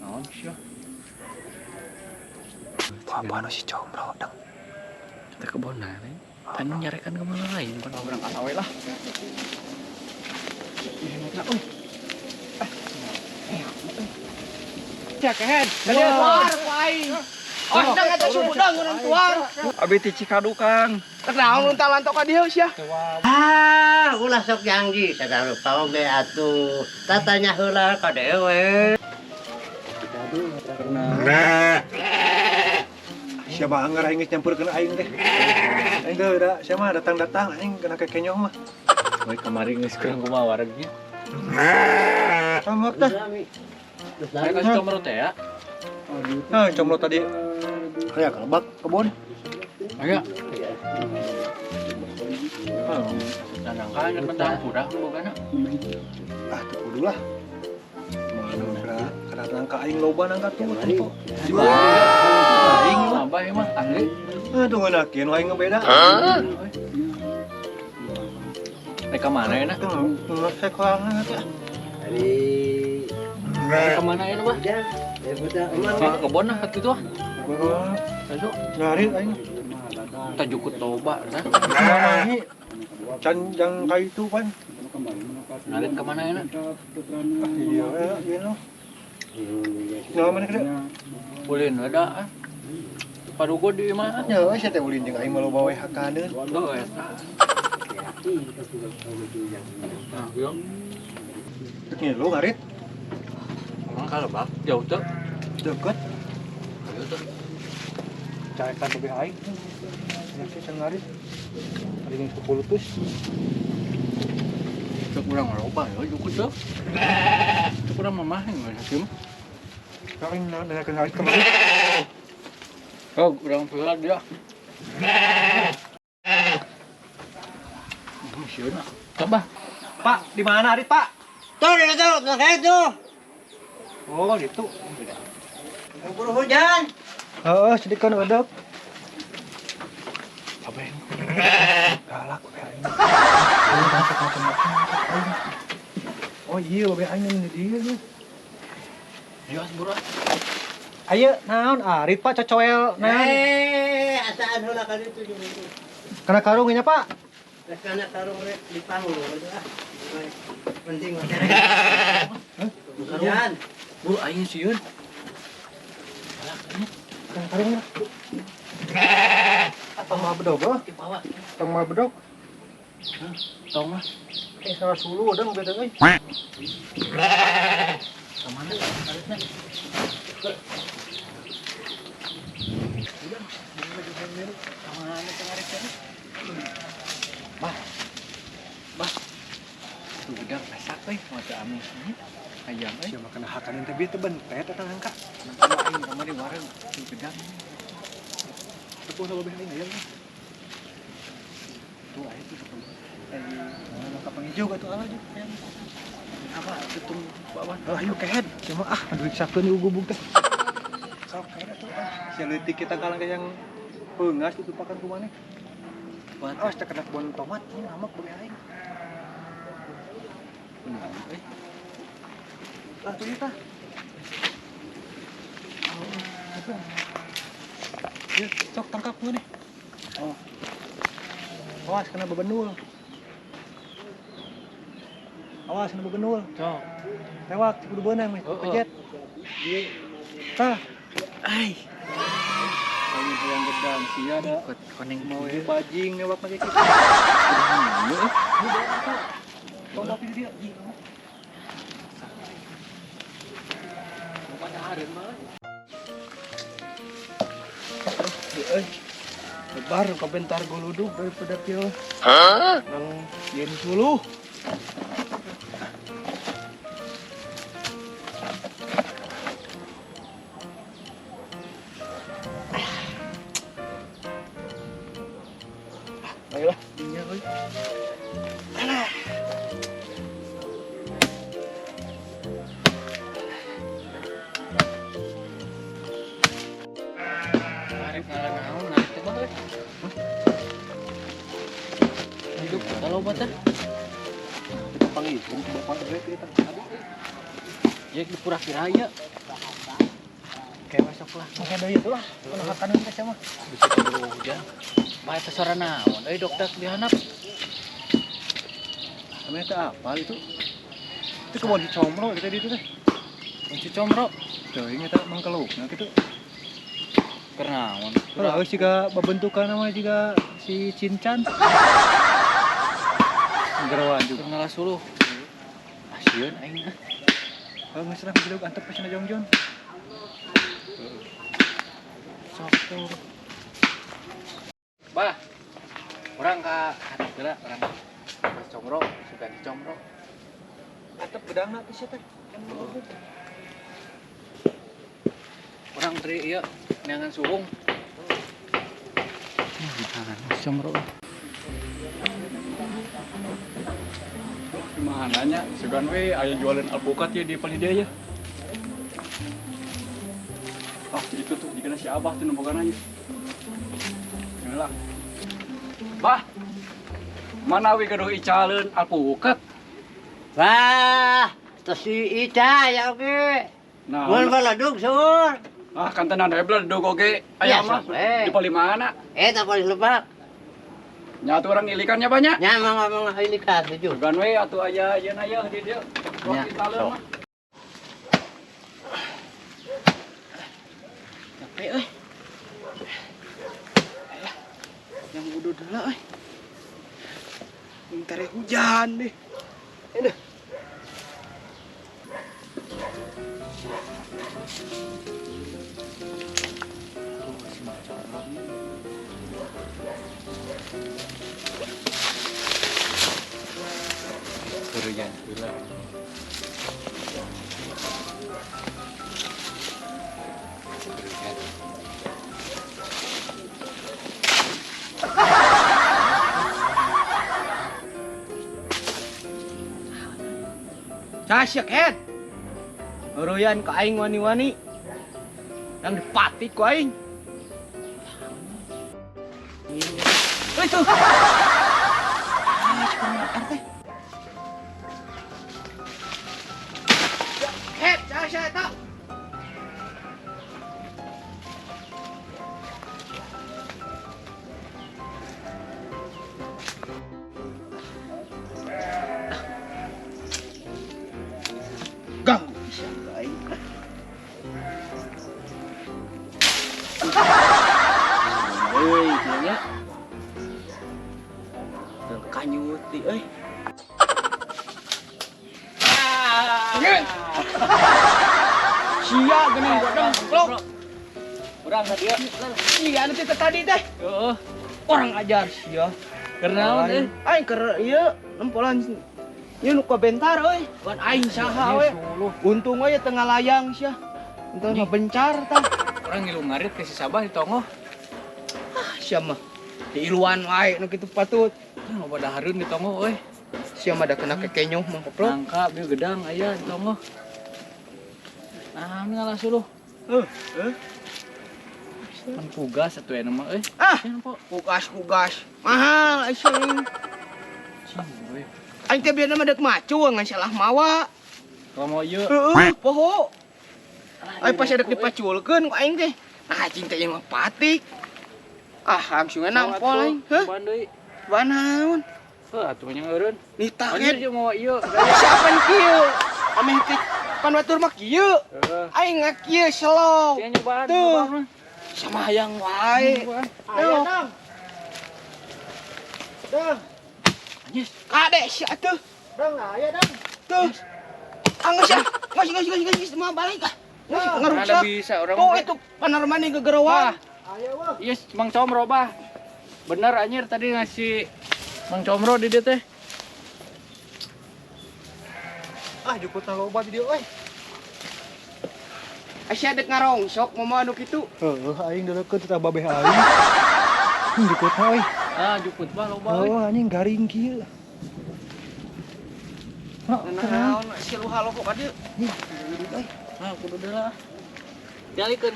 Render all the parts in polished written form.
naon sih? Apa si Combro dang. Kita ke Bona nih. Kan nyarekan ke mana lain? Kan berangkat awe lah. Cek head. Tadi tuar kuai. Oh, ndang eta sudang urang tuar. Abi ti Cikadu Kang. Tak naon unta lantok ka dieu sia. Ulah sok janji sagala rupa oge atuh. Tatanya heula ka dewe. Siapa anggar aing geus nyampurkeun aing teh. Aing teh da siapa datang-datang aing kena kekenyong mah. Woi kamari geus kurang kumaha waragnya. Sangok teh. Saya kasih Combro teh ya. Nah, Combro tadi kayak kelebak kebun. Aya. Nangka kan bentar kuda bogana. Ah, teu kudu lah. Mana kada nangka aing loba nangka tuh. Aing mah abah mah angge. Ah, tunggu nakeun aing ngebeda. Rek ka mana euna? Saya kurang teh. Rek ka mana euna, Bah? Ka kebon nah kitu ah. Ayo, Nyari aing. kita jukut loba nah. Manahi can yang kayak itu kan. Ngalit ka mana euna? Iya, iya no. Nah, mana kada? Ulin ada ah. Padugo di mana? Ya, saya teh ulin jeung aing mah loba we hakaneun. Tuh eta. Nah, yo. Ini lu ngarit Emang kalebak jauh tuh. deket Ayo tuh. carekan teh aing. Ya sih can ngarit. Ari geus kepulutus. Cek urang loba yo jukut tuh. Cek urang mamah yang hakim. Aing na ngarit kemarin. Oh, urang pula dia. Masih coba. Pak, di mana Arit, Pak? Tuh, kayak itu. Oh, gitu. Buru hujan. Heeh, sedikit wedek. Apa yang? Galak we aing. Oh iya, we aing di dieu nya. Yo buru. Ayo, naon Arit, Pak, cocoel naon? Asaan heula ka ditu jeung itu. Kana karung nya, Pak. Geus kana karung rek di pahu ah. Penting mah. Hujan. Buru aing sieun. Kana karung nya. Apa mah bedog, bro? Dibawa. Tong mah bedog. Tong mah. Salah sulu udah beda euy. Kamana aritna? Kamana teh aritna? Bah. Tuh udah masak euy, mata amis ini. Ayam euy. Siapa kena hakaneun teh bieu teh bentet eta angka. Aing kamari wareng tuh gedang. Tepung sama behain aya. Tuh aya tuh tepung. Nangka pangijo atuh ala aja. Apa tutung bawah? Ayo kehead. Cuma aduh sakeun di gubuk teh. Sok kehead atuh. Sia leutik kita kalang yang peungas itu pakan ku maneh. Awas teh kena kebun tomat, ini amak beuh aing. Benar euy. Lah tuh eta. Ya, sok tangkap dulu nih. Oh. Awas kena bebenul. Awas kena bebenul. Cok. Lewat kudu beunang meh, pejet. Tah. Ai. Aing yang gedang sia da. Koneng mau bajing lewat lagi kita. Tolong tapi dia. Pada hareun mah. Lebar komentar goluduk daripada kieu. Nang yen suluh. Ayolah, dinya euy. Arif ngalang-ngalang naik teh bae. Hidup kalau bata. Kita panggil bapak rek kita. Ya di pura kiraya. Kayak masuk lah. Mungkin ada itu lah. Kalau makan kita sama. Bisa dulu ujang. Bae teh sarana naon euy dokter dihanap. Namanya itu apa itu? Itu kebun si Comro kita di itu teh. Kunci comro. Tuh ini kita mengkeluknya gitu. Kernaon? Kalau jika bentukan nama juga si Cincan. Gerawan juga. Keur ngalas suluh. Asieun aing. Kalau nggak salah video antep pasien Jongjon. Sok tuh. Bah. Urang ka hatap geula urang. Comro, suka di comro. Antep gedangna teh teh. Urang teri ieu neangan suhung. Comro. Gimana nya? Segan we aya jualan alpukat ya di Palidaya. Ah, itu tuh dikena si Abah tuh nembogan aja. Kenapa? Bah. Mana we gaduh icaleun alpukat? Wah, terus si Ica ya oke. Nah, Mun baladug sur. ah kan tenan hebel do goge aya mah sampai. di Palimana. Tak boleh lebak. Nya atuh urang ilikannya banyak. Nya mangga ini ka tujuh. Segan we atuh aya yeun aya di dieu. Nya, Icaleun mah. Capek euy. Yang udah dulu euy. Bentar hujan deh. Aduh. Kerugian gila. Kerugian. Casyek head. Uruyan ka aing wani-wani. Yang dipatik ku aing. Itu. Head, casyek eta. Ganggu siapa aing. Euy, kieu nya. Teu kanyut ti euy. Sia geuning godong goblok. Urang dia. Iya anu teh tadi teh. Heeh. Orang ajar sia. Kernaon euy? Aing keur ieu nempolan ieu nu bentar euy. Bukan aing saha we. Untung we tengah layang sia. Entar mah bencar tah. Urang ngilu ngarit ke si Sabah di Tongo. Sia mah di iluan wae nu kitu patut. Loba dahareun di Tongo euy. Sia mah da kena kekenyuh mah goblok. Nangka bieu gedang aya di Tongo. Nah, ngalas dulu. Kan tugas atuh ya nama euy. Ah, Cenah po. kugas. Mahal aing. Cing we. Aing teh bieu mah deuk macu ngan salah mawa. Kalau mau ieu Heeh, poho. Ai pas adek dipaculkeun ku aing teh. Nah, cing teh ieu mah patik. Ah, langsung nampol aing. Heuh, ban deui. banaon? Heuh atuh nya eureun. Nita Anjir ket. jeung mau ieu. Siapa kieu? Ameh teh pan batur mah kieu. Heeh. Aing ngak kieu slow. Cenah nyobaan, Tuh. nyobaan mah. Sama hayang wae. Ayo, Dang. Dang. Anjis. Kade sia atuh. Dang, aya Dang. Tuh. Anggus ya. Gas mau balik ah. Ada Ngarusak. bisa orang. Tuh itu panormani gegerewan. Iya, Mang Comro bah. Bener anjir tadi ngasih Mang Comro di dieu teh. Ah, juputna loba di dieu euy. Asa dek ngarongsok mau anu kitu. Heeh, aing deulekeun teh babeh aing. Juputna euy. Ah, juput bah loba euy. Oh, anjing garing kieu. Naon si luha loko ka dieu. Nah, kudu deula. Jalikeun.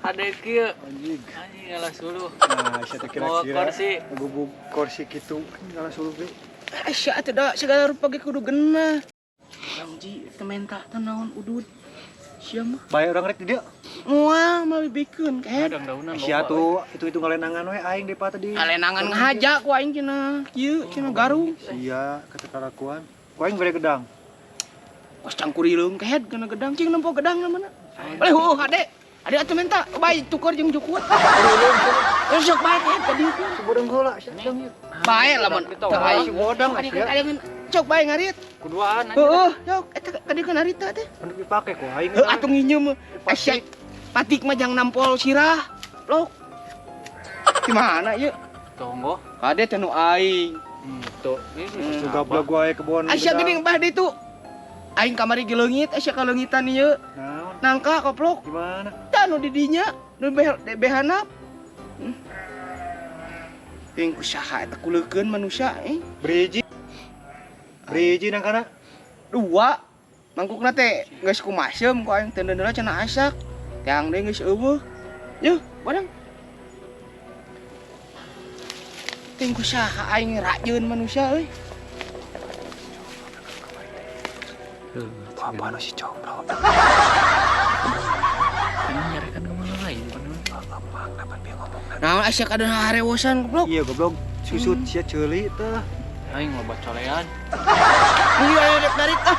Hade kieu. Anjing. Anjing ngalas dulu. Nah, saya teh Bawa kira-kira kursi. gubuk kursi kitu ngalah suluh ge. Asa atuh da segala rupa ge kudu genah. Bangji teu mentah teh naon udud. Siapa? Bae orang rek di dia. Wah, mau bikin kayak Daun-daunan Sia tuh itu ngalenangan we aing deui tadi. kalenangan ngajak ku aing cenah. Kieu cenah garung. Sia kata kalakuan. Ku aing bere gedang. Pas cangkurileung kehed kena gedang cing nempo gedang na mana. Boleh hade. Ade atuh minta bae tukar jeung jukut. Terus sok bae kehed ka dieu. Seborong heula sia gedang ieu. Bae lamun. Bae si bodang sia. Cok bae ngarit. Kuduaan Heeh, cok eta ka dieu narita teh. Anu dipake ku aing. Atuh nginjem asya patik mah jang nampol sirah. Lok. Di mana ieu? Tonggo. Kade teh nu aing. Tuh. Ini Gablok wae kebon. Asya geuning bah ditu. Aing kamari ge leungit asya ka leungitan ieu. Naon? Nangka koplok. Gimana? Da nu di dinya, nu behanap. Ting usaha eta kuleukeun manusia Briji. Briji nang kana. Dua. Mangkukna teh geus kumasem ku aing teu ndeundeula cenah asak. Yang deui geus eueuh. Yeuh, badang. Ting usaha aing rajeun manusia euy. Apa anu si combro? Ini nyarikan ke mana lain? Gampang dapat dia ngomong. Naon asa kada harewosan goblok. Iya goblok. Susut sia ceuli teh. Aing loba colean. Ini aya rek narik ah.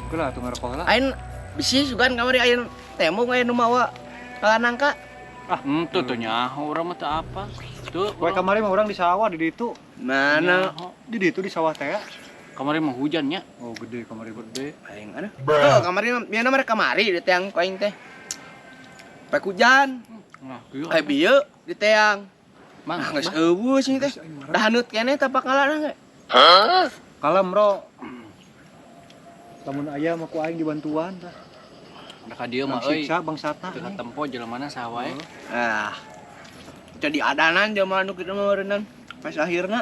Kulah atuh ngarokok heula. Aing bisi sugan kamari aing tembok aya nu mawa nangka. Tuh tuh nyaho urang mah teu apa. Tuh. Wae kamari mah urang di sawah di ditu. Mana? Di ditu di sawah teh. Kamari mah hujannya. Oh gede kamari gede. Aing ada. Oh, kamari mah biana mereka kamari di teang ku aing teh. Pek hujan. Nah, kieu. Bieu di teang. Mang, Geus eueuh sing teh. Da haneut keneh tapak ngalarang ge. Kalem bro. Lamun aya mah ku aing dibantuan tah. da ka dieu mah Bang euy. siksa bangsatna. Teu katempo jelemana saha wae. Ah. Jadi adanan jelema anu kitu mah meureunnan. Pas akhirna.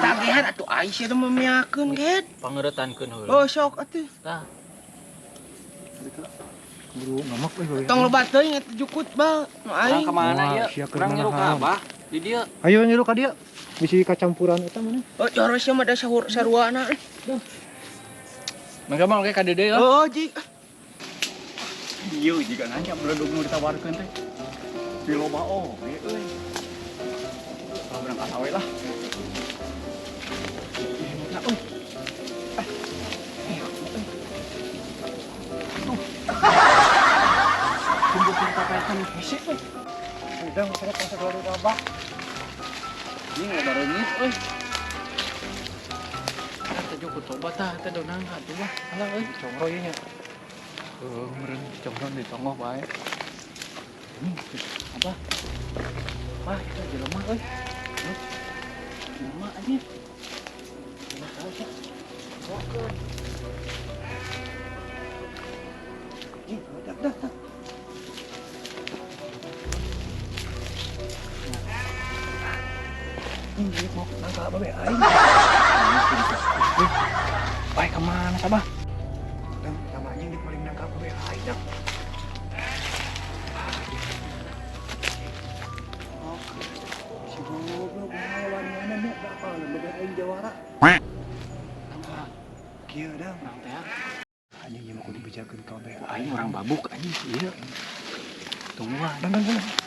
Tagihan atuh aing sia teh memiakeun ket. Pangeureutankeun heula. Oh sok atuh. Tah. Buru ngamak euy. Tong lobat teuing eta jukut ba. Nu Urang aing. kemana Wah, ya? sia keur Urang nyuruh ka nahan. Abah di dieu. Ayo nyuruh ka dia. Bisi kacampuran eta mana? Oh coro sia mah da saruana. Mangga mah oke ka Dede ya. Oh ji. Ieu jika nanya beledug nu ditawarkeun teh. Di loba oge euy. Berangkat awe lah. Udah saya pasang keluar rabak. Ini loba reungit euy. Tah jukut coba tah teh daun nangka tuh mah. Alah euy. Combro ieu nya. Meureun combron di tongoh bae. Apa? Wah, itu jelema euy. Jelema anjing. Jelema tahu sih. Bokeun. Dah. Ini mau nangka babe aing. Bae kemana sabah? Dan namanya ini paling nangka babe aing dah. Si goblok ngelawan mana nya da apa babe aing jawara. Nangka. Kieu dah. Urang teh. Anjing ieu mah kudu dibejakeun ka babe Aing orang babuk anjing ieu. Tungguan. Dan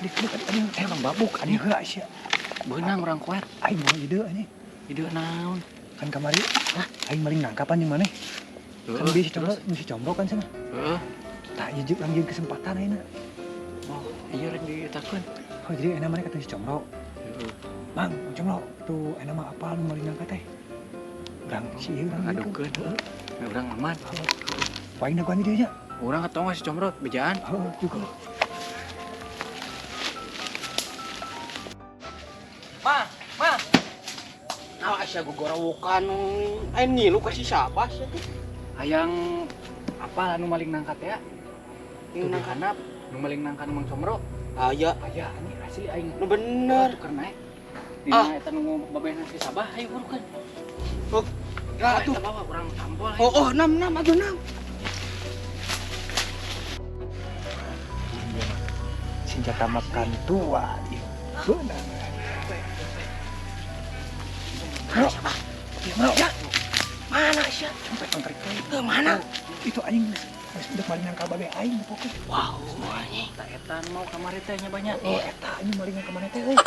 dekat anjing Orang babuk anjing anjing. heula sia. Beunang urang kuat. Aing mau ide anjing. Ide naon? Kan kamari aing maling nangkap anjing maneh. Kan bisa combro kan sana. Heeh. Tak ieu jeung anjing kesempatan ayeuna. Oh, ieu rek dietakeun. Oh jadi enak mana kata si combro. Heeh. Bang, combro tuh enak mah apa lu maling nangka teh. Urang si ieu urang Ngadukeun heueuh. Urang aman. Paling daguan dia nya. Urang ketong si comrot bejaan. Oh, juga. Ma. Nah, asa gogorowokan aing ngilu ka si siapa sia teh. Hayang apa anu maling nangkat ya? Yang Tuh handap nu maling nangkat Mang Comro. Aya. Aya anjing asli aing. Nu bener. Tuker naik. Ah. Dina eta nu babehna si Sabah ayo burukan. Oh, Ya atuh. eta bawa urang tampol. Oh, 6 atuh 6. Senjata makan tua. Benar. Mana sia? Sampai tengkrik teh. Mana? Itu anjing geus udah maling nangka babe aing pokoknya. Wow, anjing. Tak etan mau kamari teh nya banyak. Oh eta anjing maling nangka mana teh euy.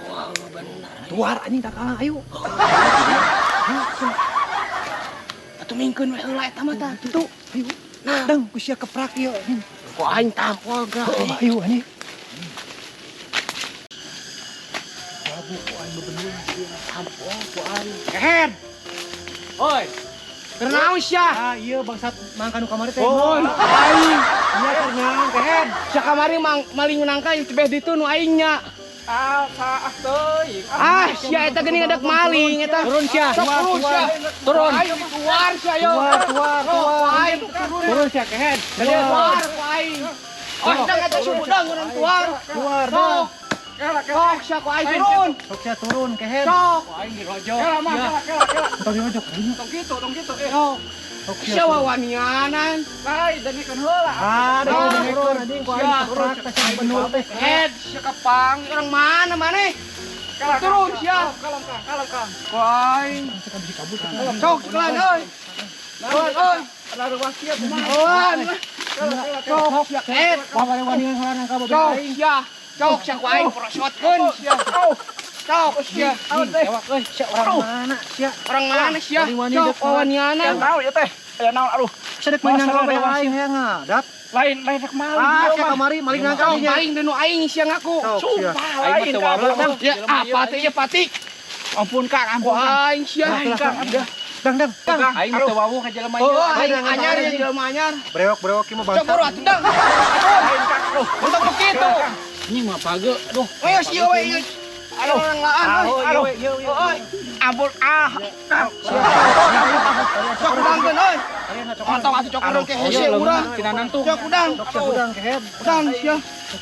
Wow, bener. Tuar anjing tak kalah ayo. Atuh mingkeun we heula eta mah tah. Itu ayo. Nah, dang ku sia keprak ieu anjing. Ku aing tampol ga. Oh, ayo anjing. Wabu ku aing bebeneun sia tampol ku aing. Kehen. Oi, Kenaon sia? Ah iya bangsat mangka nu kamari teh. Oh, aing. Iya karena kehen. Sia kamari maling menangka yang tebeh ditu nu aingnya. saah teuing. Ah, sia eta geuning adak maling eta. Turun sia. Sok turun sia. Turun. Ayo keluar sia yo. Tuar. Aing Turun sia kehen. keluar ku aing. Oh, dang eta sudang urang tuar. Tuar Sok. dah. Sok sia ku aing turun. Sok sia turun kehen. Sok. Aing dirojo. Kela mah kela. Tong diojok aing. Tong kitu. Sok Sia wawanianan. Lai dengikeun heula. Ah, dah turun anjing ku aing keprak teh sia benul teh. Head sia kapang orang mana maneh? Turun sia. Kalem kang. Ku aing. Sekan bisa kabur. Sok cekelan euy. Lawan euy. Ada ruang siap kumaha. Lawan. Sok sia head. Wah wani heula nangka babe Sok aing. sia. Sok sia ku aing prosotkeun sia. Sok sia. Ewak euy, sia orang mana sia? Orang mana sia? Wani-wani Sok dek, wawanianan. Tahu ya teh. Aya naon aduh. Sedek main nangka babe aing ya ngadat. Lain rek maling. Ah, sia kamari maling nangka Sok nya. paling denu aing sia ngaku. Sok sia. Sumpah lain kang. Ya apa teh ya patik? Ampun kang, Ku ampun. aing sia. Dang. Aing teu wawuh ka jelema Oh, ieu. aing anyar ya jelema anyar. Brewok ieu mah Sok bangsa. baru atuh dang. Lain kang aduh. Untuk begitu. Ini mah page. Aduh. Ayo sia we ieu. Aduh, orang laan euy. Aduh, Euy. Ampun Sok udangkeun euy. Atau atuh cok urang ke hese urang. Tina nantu. Cok udang. Sia budang kehen. Udang sia.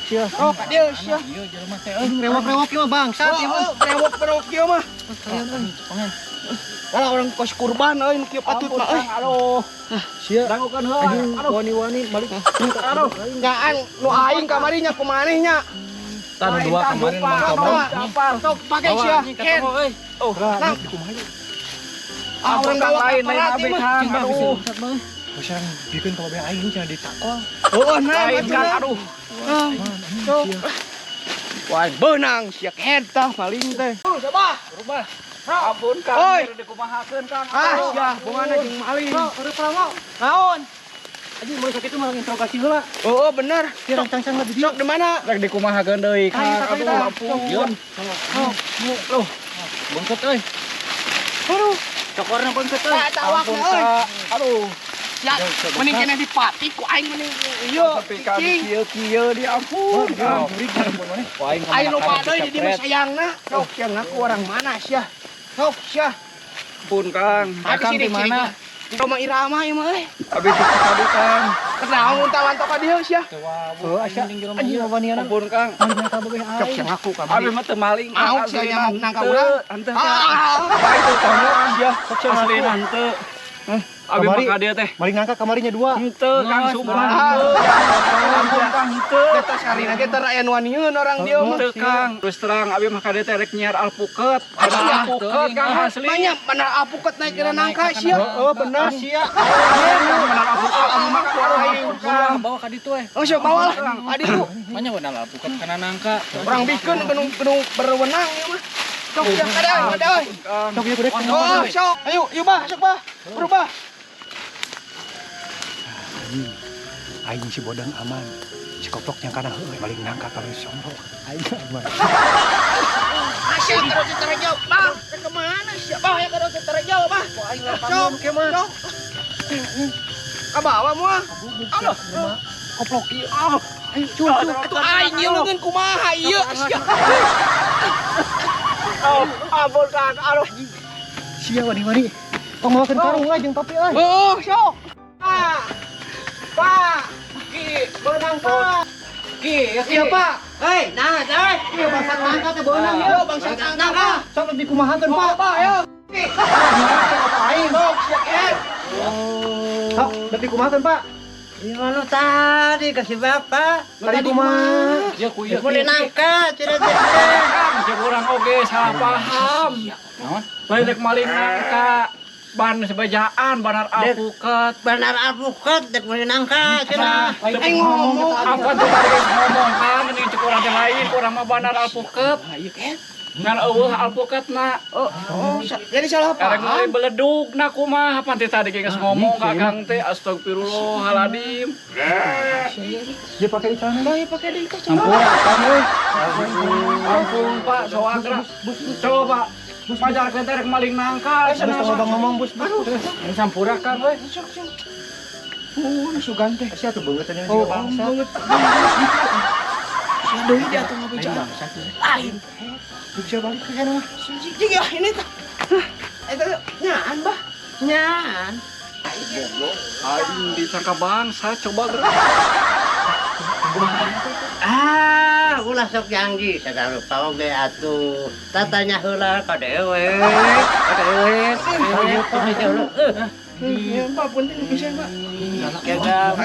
Sia. Oh, ka dieu sia. Ieu jelema teh. Brewok ieu mah bangsat ieu mah. Brewok kieu mah. Kalau orang kos kurban euy nu kieu patut mah euy. Aduh. Sia. Dangukeun heula. Anjing wani-wani balik. Aduh. Enggak nu aing kamari nya kumaneh nya. Tanu dua kemarin mau coba. Sok pake sia. Ken. Lah, Ah, orang bawa lain aparat abi ieu mah. kang. Aduh. Usang bikin ka babe aing cenah ditakol. Oh, nah, Lain kang. Aduh. Sok. Wah, benang sia ken tah maling teh. Coba. Berubah. Ampun kang. Oi. Dikumahakeun kang. Ah, sia bungana jeung maling. Urip mau. Naon? Anjing mau sakit mah interogasi heula. Oh, bener. Sia cang-cang lebih Sok di mana? Rek dikumahakeun deui kang. Ayo, Aduh, ayo, ampun. ayo. Loh. Bengket euy. Aduh, Cokorna bengket euy. tak tawak Ampun, euy. Kak. Aduh. Ya, mending kena dipati ku aing mending ieu Sampai ka cicing. kieu di ampun. Wah, Aing lupa deui jadi mah sayangna. Sok yang ngaku orang mana sia? Sok sia. Ampun kang. Tapi Akang sini di mana? Di rumah Irama ieu mah euy. Abi di Cikadu kang. Kenaon unta-unta ka dieu sia? Heuh asa anjing waniana. Ampun kang. Maling ka babe Sok aing. yang ngaku Abi kamari. mah teu maling. Mau sia nya mau nangka urang. Henteu kang. Ah. Baik teu tahu sia. Aslina henteu. Abi mah Kamari. ka dieu teh. Maling nangka kamarinya 2. Henteu kang sumpah. Ah. Ampun kang henteu. Kita sarina ge teh rayan wanieun orang dieu mah. Henteu kang. Terus terang abi mah ka dieu teh rek nyiar alpuket. Ada alpuket kang asli. Banyak bener apuket naik kena nangka sia. Oh benar sia. Benar alpuket abi mah ka aing kang. Bawa ka ditu Oh sia bawa lah. Adi tu. Manya benar alpukat kana nangka. Orang bikin gedung berwenang ya mah. Sok ya ada euy. Sok ieu gede. Oh sok. Ayo yuk bah sok bah. Berubah. Aing si bodang aman. Si koplok yang kana heuh maling nangka kalau sombong. Aing aman. Asyik terus terjauh. Bah, ke mana sih? Bah ya terus terjauh bah. Sok ke mana? Ka bawa moal. Aduh. Koplok ieu. Ayo cul. Atuh aing ieu leungeun kumaha ieu? Ampun kang. Aduh. Sia wani-wani. Tong mawakeun karung jeung topi euy. Oh, sok. Pak. Ki, benang Pak. Ki, ya Pak. Hei, nah, coy. Ieu bangsat nangka teh beunang Yo bangsa nangka. Sok lebih kumahakeun Pak. Pak, ayo. Ki. Aing. Sok, siap ya. Sok lebih kumahakeun Pak. Gimana tadi kasih bapak? Tadi kumaha? Ya ku ieu. Boleh nangka, cerita. Cek urang oge salah paham. Lain rek maling nangka. ban sebajaan banar alpukat. Benar alpukat dek menangka cenah. Aing ngomong. Apa tuh tadi ngomong kan ini cek urang teh lain urang mah banar alpukat. Ayo kan. Ngan eueuh alpukatna. Jadi salah Karek paham. mulai beledug na kumaha pan teh tadi geus ngomong ka Kang teh astagfirullahaladzim. Dia pakai celana. Bah, ya pakai deui teh. Ampun Pak, soagra. Coba pajar teh rek maling nangka. Bus abang ngomong bus. Yang sampurakan we. Sugan teh. Sia tuh beungeut yang Oh, bangsa. banget. Si deui dia tuh ngabejaan. Lain. Bisa balik ke sana. Jing ya ini tah. Eta nyaan bah. Nyaan. Aing disangka bangsa coba gerak. Ulah sok janji sadaru paog ge atuh. Tatanya heula ka dewe. Ya, Pak, punten bisa, Pak. Kagak.